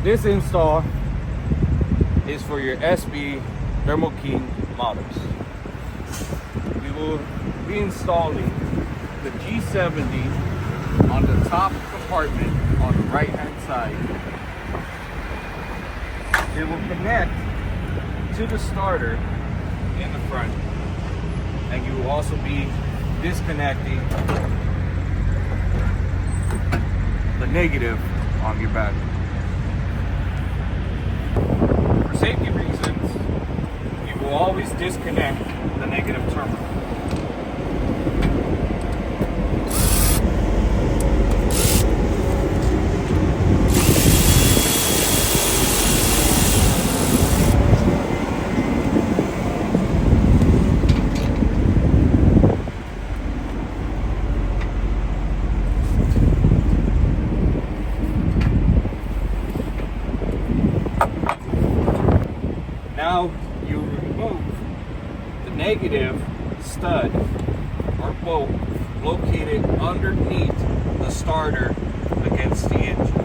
This install is for your SB Thermo King models. We will be installing the G70 on the top compartment on the right hand side. It will connect to the starter in the front, and you will also be disconnecting the negative on your back. For safety reasons, you will always disconnect the negative terminal. Now you remove the negative stud or bolt located underneath the starter against the engine.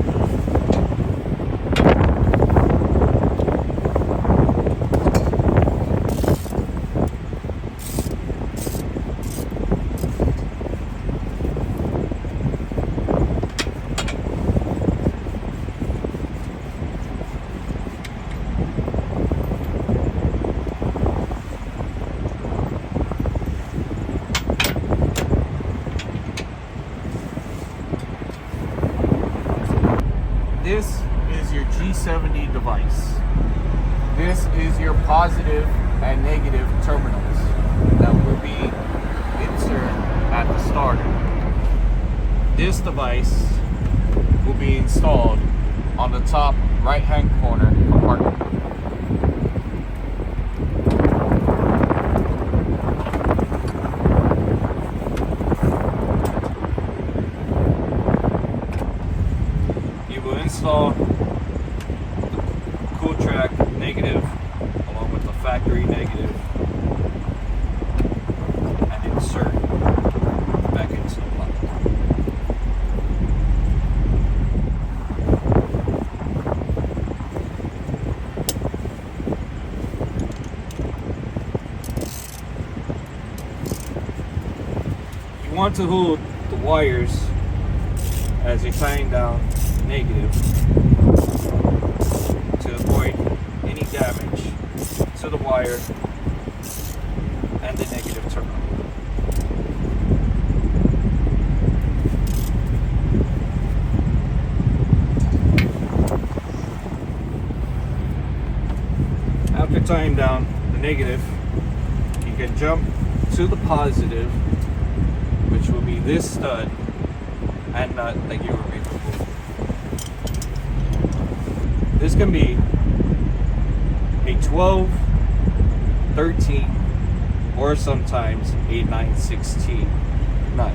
This is your G70 device. This is your positive and negative terminals that will be inserted at the starter. This device will be installed on the top right hand corner compartment. Install the Cooltrax negative along with the factory negative and insert back into the plug. You want to hold the wires as you're tying down negative to avoid any damage to the wire and the negative terminal. After tying down the negative, you can jump to the positive, which will be this stud and nut that you were removing. This can be a 12, 13, or sometimes a 9/16 nut.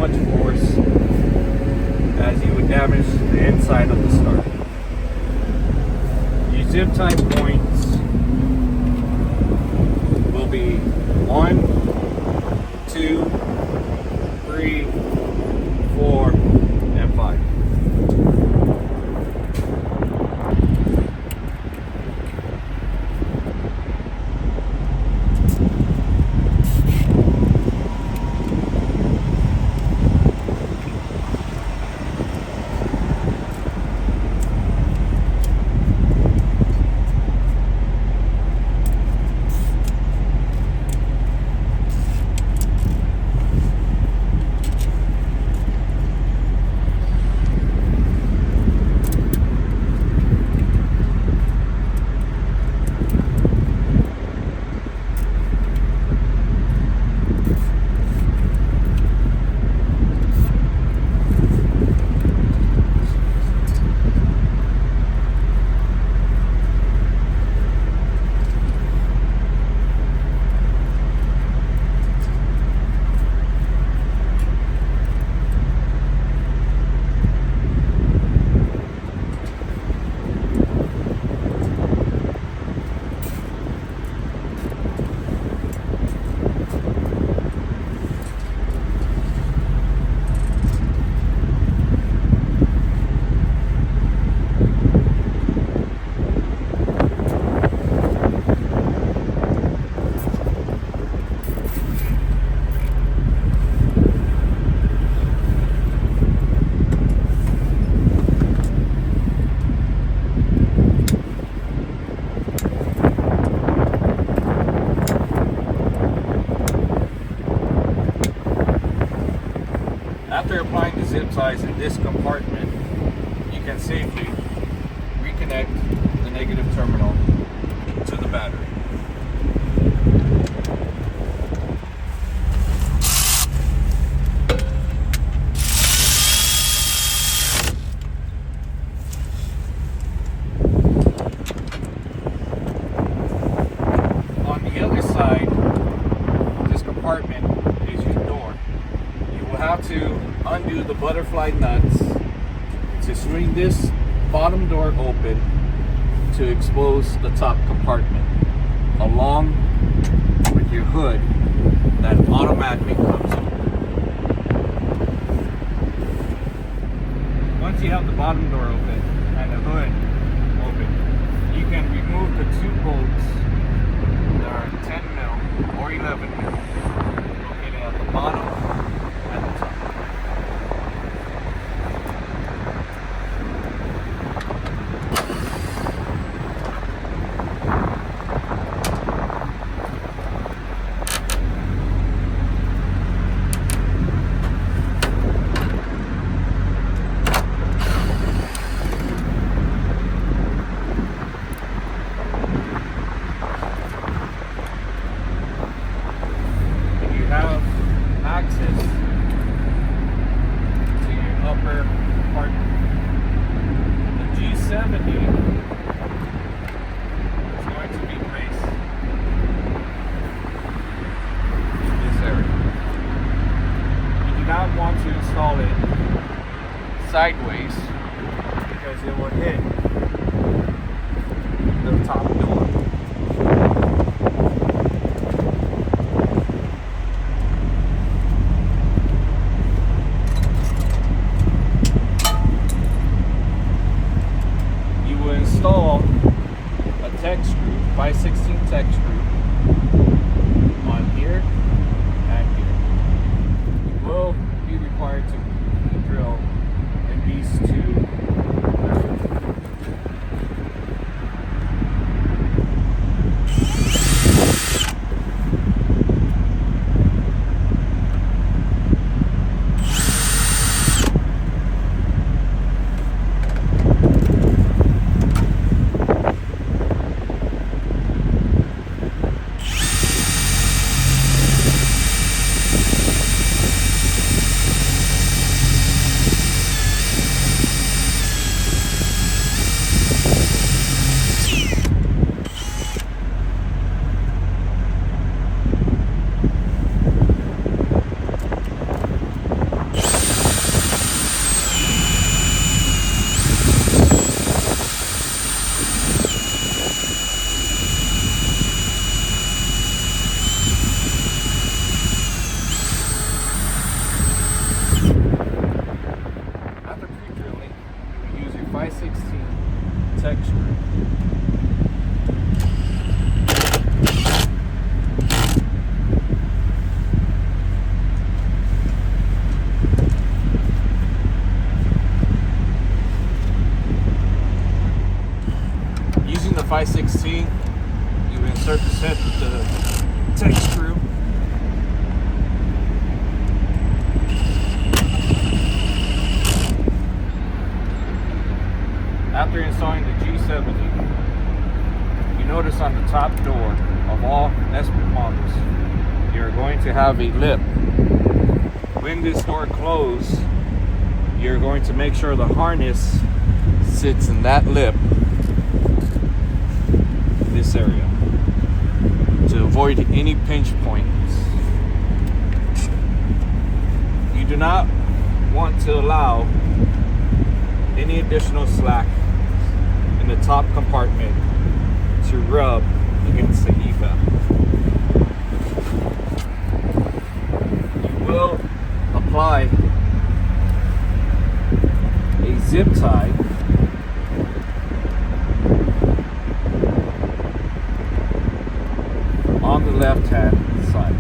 much force as you would damage the inside of the starter. Your zip tie points will be 1, 2, 3, 4, and 5. After applying the zip ties in this compartment, you can safely reconnect the negative terminal to the battery. On the other side of this compartment is your door. You will have to undo the butterfly nuts to swing this bottom door open to expose the top compartment, along with your hood that automatically comes open. Once you have the bottom door open and the hood open, you can remove the two bolts that are 10 mil or 11 mil located at the bottom and the top. Have access to your upper compartment. The G70 is going to be placed in this area. You do not want to install it sideways because it will hit the top door. Install a tech screw, 5/16 tech screw on here and here. You will be required to drill in these two areas. tech screw. Using the 5/16, you insert the tech screw. After installing the G70, you notice on the top door of all Esprit models, you're going to have a lip. When this door closes, you're going to make sure the harness sits in that lip, this area, to avoid any pinch points. You do not want to allow any additional slack in the top compartment to rub against the EVA. You will apply a zip tie on the left hand side.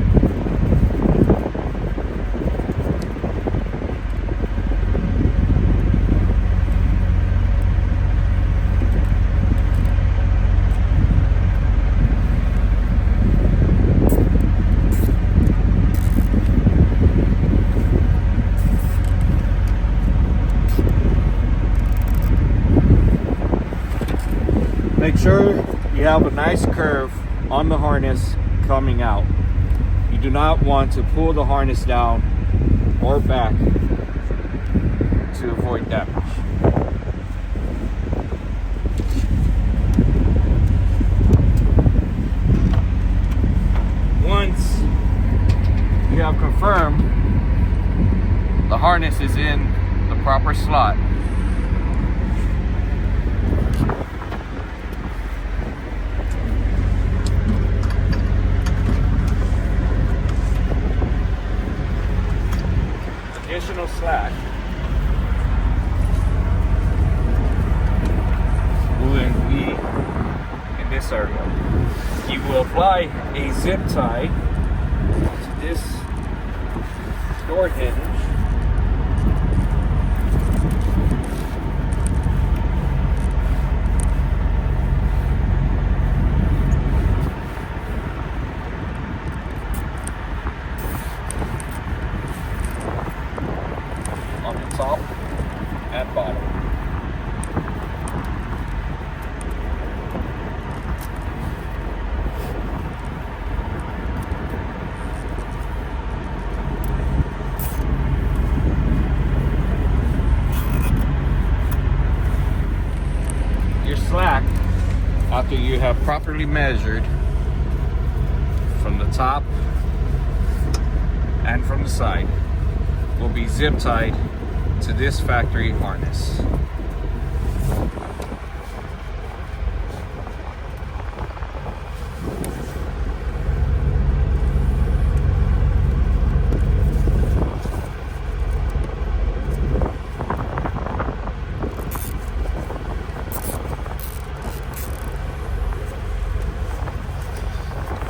Make sure you have a nice curve on the harness coming out. You do not want to pull the harness down or back to avoid damage. Once you have confirmed the harness is in the proper slot, additional slack will be in this area. You will apply a zip tie to this door hinge on the top and bottom. Your slack, after you have properly measured from the top and from the side, will be zip tied to this factory harness.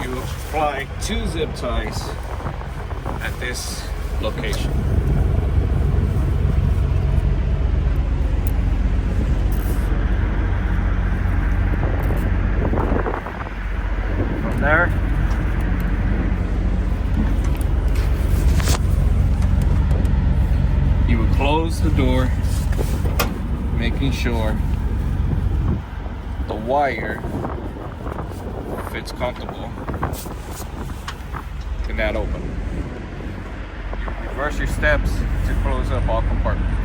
You apply 2 zip ties at this location. From there, you would close the door, making sure the wire fits comfortable in that opening. Reverse your steps to close up all compartments.